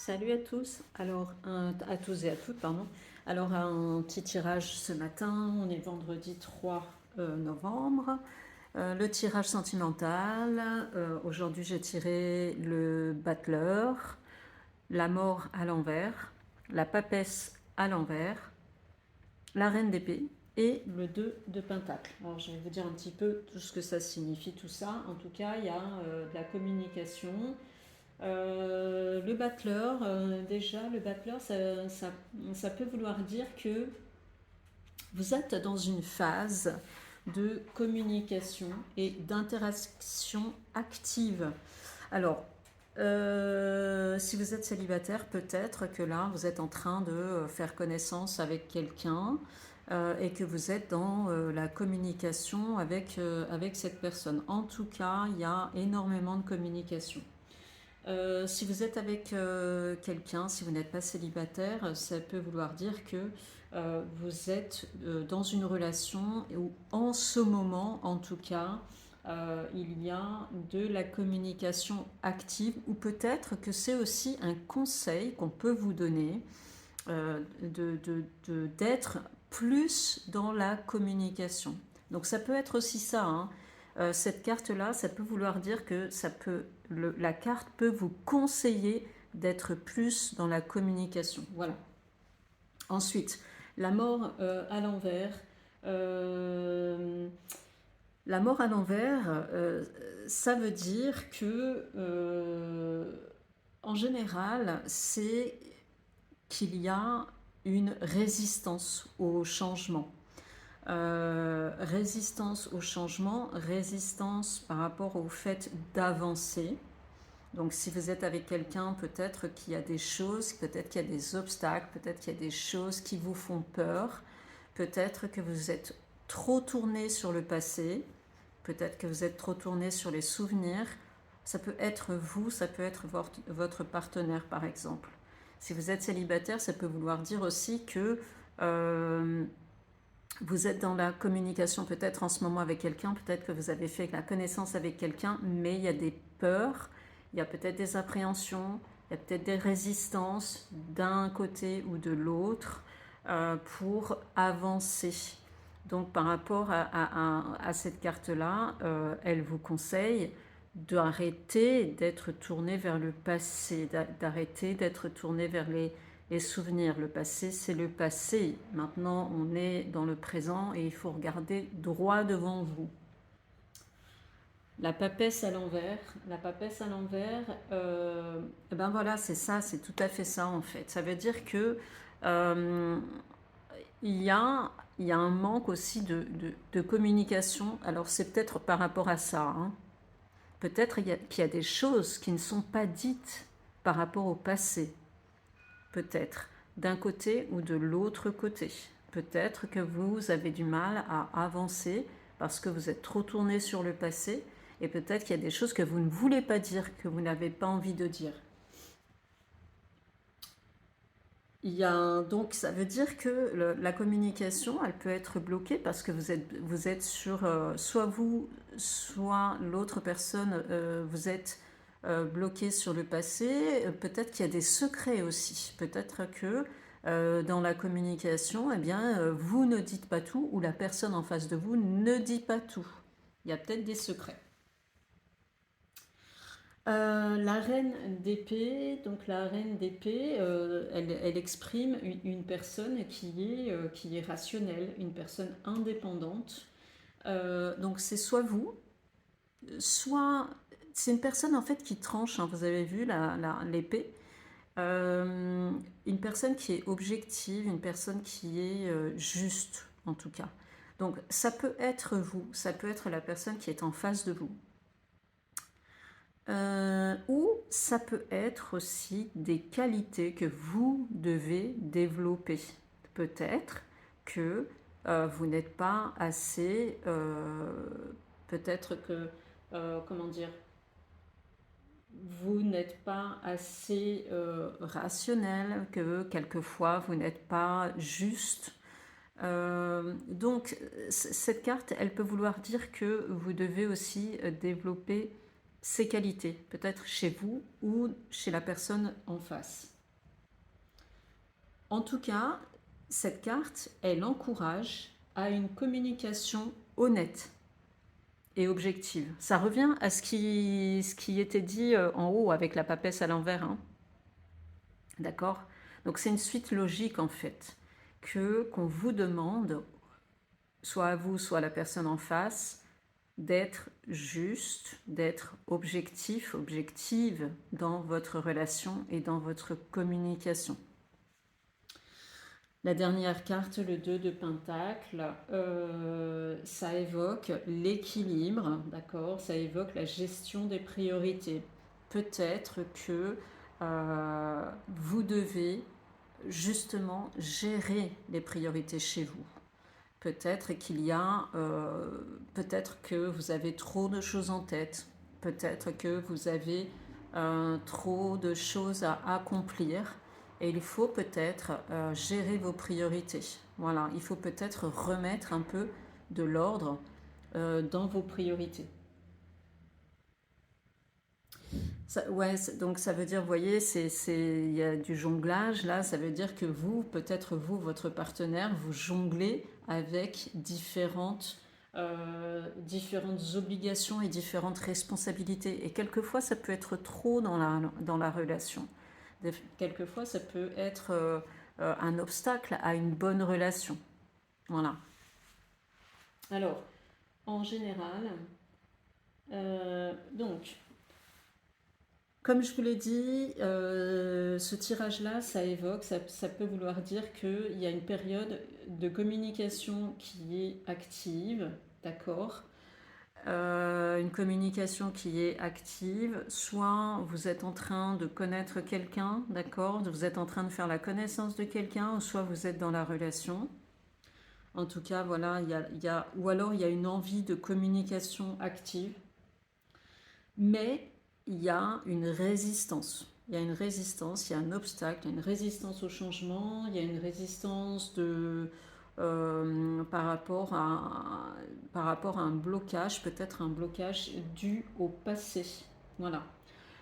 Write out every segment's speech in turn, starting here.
Salut à tous, à tous et à toutes, pardon. Alors, un petit tirage ce matin, on est vendredi 3 novembre. Le tirage sentimental, aujourd'hui j'ai tiré le battleur, la mort à l'envers, la papesse à l'envers, la reine d'épée et le 2 de pentacle. Alors, je vais vous dire un petit peu tout ce que ça signifie, tout ça. En tout cas, il y a de la communication. Le battleur, déjà, le battleur, ça peut vouloir dire que vous êtes dans une phase de communication et d'interaction active. Alors, si vous êtes célibataire, peut-être que là, vous êtes en train de faire connaissance avec quelqu'un et que vous êtes dans la communication avec cette personne. En tout cas, il y a énormément de communication. Si vous êtes avec quelqu'un, si vous n'êtes pas célibataire, ça peut vouloir dire que vous êtes dans une relation où en ce moment, en tout cas, il y a de la communication active ou peut-être que c'est aussi un conseil qu'on peut vous donner d'être plus dans la communication. Donc ça peut être aussi ça, hein. Cette carte-là, ça peut vouloir dire que la carte peut vous conseiller d'être plus dans la communication. Voilà. Ensuite, la mort à l'envers. Euh, la mort à l'envers, ça veut dire que, en général, c'est qu'il y a une résistance au changement. Résistance au changement, résistance par rapport au fait d'avancer. Donc si vous êtes avec quelqu'un, peut-être qu'il y a des choses, peut-être qu'il y a des obstacles, peut-être qu'il y a des choses qui vous font peur, peut-être que vous êtes trop tourné sur le passé, peut-être que vous êtes trop tourné sur les souvenirs. Ça peut être vous, ça peut être votre partenaire par exemple. Si vous êtes célibataire, ça peut vouloir dire aussi que vous êtes dans la communication peut-être en ce moment avec quelqu'un, peut-être que vous avez fait la connaissance avec quelqu'un, mais il y a des peurs, il y a peut-être des appréhensions, il y a peut-être des résistances d'un côté ou de l'autre pour avancer. Donc par rapport à cette carte-là, elle vous conseille d'arrêter d'être tourné vers le passé, d'arrêter d'être tourné vers les souvenirs. Le passé, c'est le passé. Maintenant, on est dans le présent et il faut regarder droit devant vous. La papesse à l'envers. La papesse à l'envers, ben voilà, c'est ça, c'est tout à fait ça en fait. Ça veut dire que euh, il y a un manque aussi de communication. Alors c'est peut-être par rapport à ça, hein. Peut-être qu'il y a des choses qui ne sont pas dites par rapport au passé. Peut-être d'un côté ou de l'autre côté. Peut-être que vous avez du mal à avancer parce que vous êtes trop tourné sur le passé et peut-être qu'il y a des choses que vous ne voulez pas dire, que vous n'avez pas envie de dire. Donc ça veut dire que la communication, elle peut être bloquée parce que vous êtes sur, soit vous, soit l'autre personne, vous êtes bloqué sur le passé. Peut-être qu'il y a des secrets aussi. Peut-être que dans la communication, eh bien, vous ne dites pas tout ou la personne en face de vous ne dit pas tout. Il y a peut-être des secrets. La reine d'épée, donc la reine d'épée, elle exprime une personne qui est rationnelle, une personne indépendante. Donc c'est soit vous, soit c'est une personne en fait qui tranche, hein, vous avez vu l'épée. Une personne qui est objective, une personne qui est juste en tout cas. Donc ça peut être vous, ça peut être la personne qui est en face de vous. Ou ça peut être aussi des qualités que vous devez développer. Peut-être que vous n'êtes pas assez, peut-être que, comment dire, vous n'êtes pas assez rationnel, que quelquefois vous n'êtes pas juste. Donc cette carte, elle peut vouloir dire que vous devez aussi développer ces qualités, peut-être chez vous ou chez la personne en face. En tout cas, cette carte, elle encourage à une communication honnête et objective. Ça revient à ce qui était dit en haut avec la papesse à l'envers, hein. D'accord? Donc c'est une suite logique en fait, qu'on vous demande, soit à vous, soit à la personne en face, d'être juste, d'être objectif, objective dans votre relation et dans votre communication. La dernière carte, le 2 de Pentacle, ça évoque l'équilibre, d'accord? Ça évoque la gestion des priorités. Peut-être que vous devez justement gérer les priorités chez vous. Peut-être qu'il y a, peut-être que vous avez trop de choses en tête. Peut-être que vous avez trop de choses à accomplir. Et il faut peut-être gérer vos priorités. Voilà, il faut peut-être remettre un peu de l'ordre dans vos priorités. Ouais, donc ça veut dire, vous voyez, il y a du jonglage là, ça veut dire que vous, peut-être vous, votre partenaire, vous jonglez avec différentes obligations et différentes responsabilités. Et quelquefois, ça peut être trop dans la relation. Quelquefois, ça peut être un obstacle à une bonne relation. Voilà. Alors, en général, donc, comme je vous l'ai dit, ce tirage-là, ça évoque, ça peut vouloir dire qu'il y a une période de communication qui est active, d'accord? Une communication qui est active, soit vous êtes en train de connaître quelqu'un, d'accord? Vous êtes en train de faire la connaissance de quelqu'un, ou soit vous êtes dans la relation. En tout cas, voilà, ou alors il y a une envie de communication active, mais il y a une résistance. Il y a une résistance, il y a un obstacle, il y a une résistance au changement, il y a une résistance par rapport à un blocage, peut-être un blocage dû au passé. Voilà.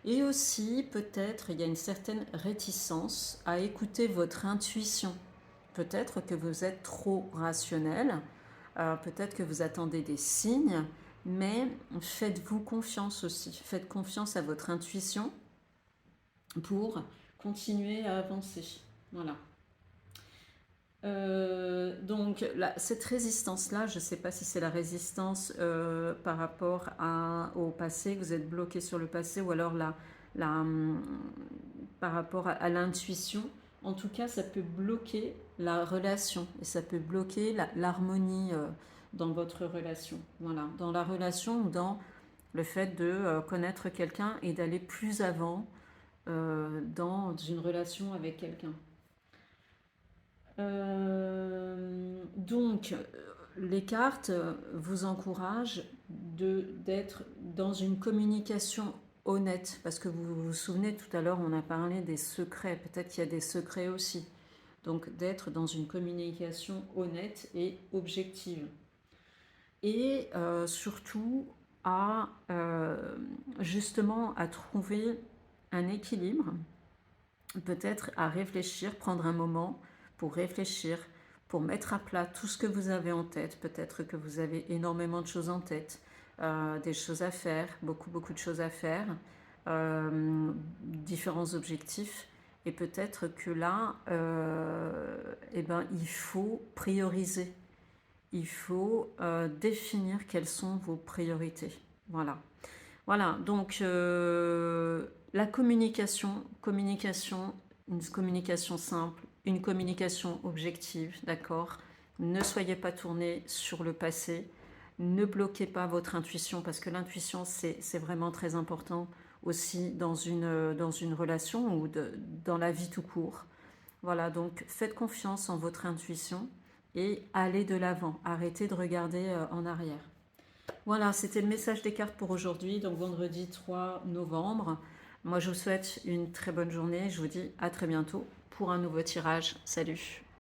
Et aussi, peut-être, il y a une certaine réticence à écouter votre intuition. Peut-être que vous êtes trop rationnel, peut-être que vous attendez des signes, mais faites-vous confiance aussi. Faites confiance à votre intuition pour continuer à avancer. Voilà. Donc cette résistance-là, je ne sais pas si c'est la résistance par rapport au passé, que vous êtes bloqué sur le passé, ou alors par rapport à l'intuition. En tout cas, ça peut bloquer la relation et ça peut bloquer l'harmonie dans votre relation. Voilà, dans la relation ou dans le fait de connaître quelqu'un et d'aller plus avant dans une relation avec quelqu'un. Donc, les cartes vous encouragent d'être dans une communication honnête, parce que vous vous souvenez, tout à l'heure, on a parlé des secrets, peut-être qu'il y a des secrets aussi. Donc, d'être dans une communication honnête et objective. Et surtout, justement, à trouver un équilibre, peut-être à réfléchir, prendre un moment pour réfléchir, pour mettre à plat tout ce que vous avez en tête. Peut-être que vous avez énormément de choses en tête, des choses à faire, beaucoup de choses à faire, différents objectifs. Et peut-être que là, il faut prioriser. Il faut définir quelles sont vos priorités. Voilà. Voilà, donc la communication, une communication simple, une communication objective, d'accord? Ne soyez pas tourné sur le passé, ne bloquez pas votre intuition, parce que l'intuition, c'est vraiment très important aussi dans une relation ou dans la vie tout court. Voilà, donc faites confiance en votre intuition et allez de l'avant, arrêtez de regarder en arrière. Voilà, c'était le message des cartes pour aujourd'hui, donc vendredi 3 novembre. Moi, je vous souhaite une très bonne journée. Je vous dis à très bientôt pour un nouveau tirage. Salut!